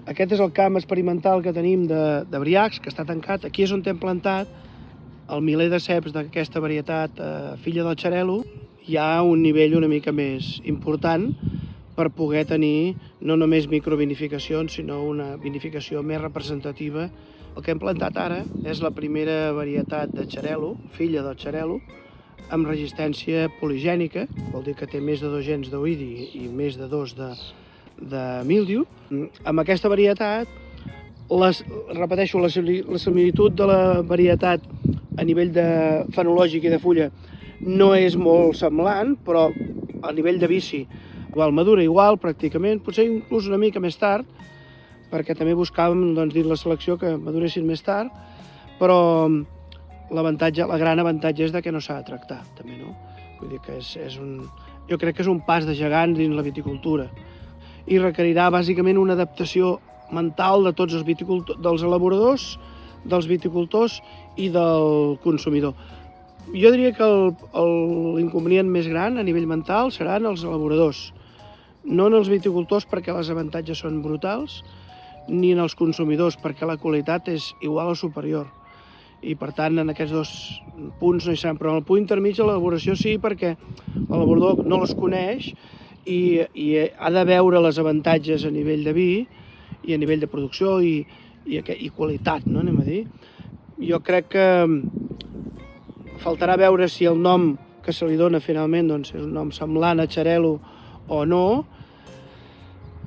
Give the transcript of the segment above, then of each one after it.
Aquest és el camp experimental que tenim de briacs, que està tancat. Aquí és on hem plantat el miler de ceps d'aquesta varietat filla del xarel·lo. Hi ha un nivell una mica més important per poder tenir no només microvinificacions, sinó una vinificació més representativa. El que hem plantat ara és la primera varietat de xarel·lo, filla del xarel·lo, amb resistència poligènica, vol dir que té més de 2 gens d'oïdi i més de 2 de míldiu. Amb aquesta varietat, repeteixo, la similitud de la varietat a nivell fenològic i de fulla no és molt semblant, però a nivell de vici madura igual pràcticament, potser inclús una mica més tard, perquè també buscàvem dins la selecció que maduressin més tard, però el gran avantatge és que no s'ha de tractar, també, no? Vull dir que jo crec que és un pas de gegant dins la viticultura i requerirà bàsicament una adaptació mental de tots els viticultors, dels elaboradors, dels viticultors i del consumidor. Jo diria que l'inconvenient més gran a nivell mental seran els elaboradors, no en els viticultors perquè els avantatges són brutals, ni en els consumidors perquè la qualitat és igual o superior. I per tant en aquests 2 punts no hi seran, però en el punt intermig de l'elaboració sí, perquè l'elaborador no les coneix i ha de veure els avantatges a nivell de vi i a nivell de producció i qualitat, no, anem a dir. Jo crec que faltarà veure si el nom que se li dona finalment és un nom semblant a xarel·lo o no,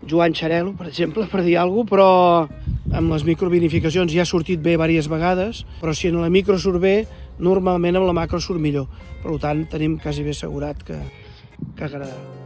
Joan Xarel·lo, per exemple, per dir alguna cosa, però amb les microvinificacions ja ha sortit bé diverses vegades, però si en la micro surt bé, normalment amb la macro surt millor. Per tant, tenim quasi bé assegurat que agradarà.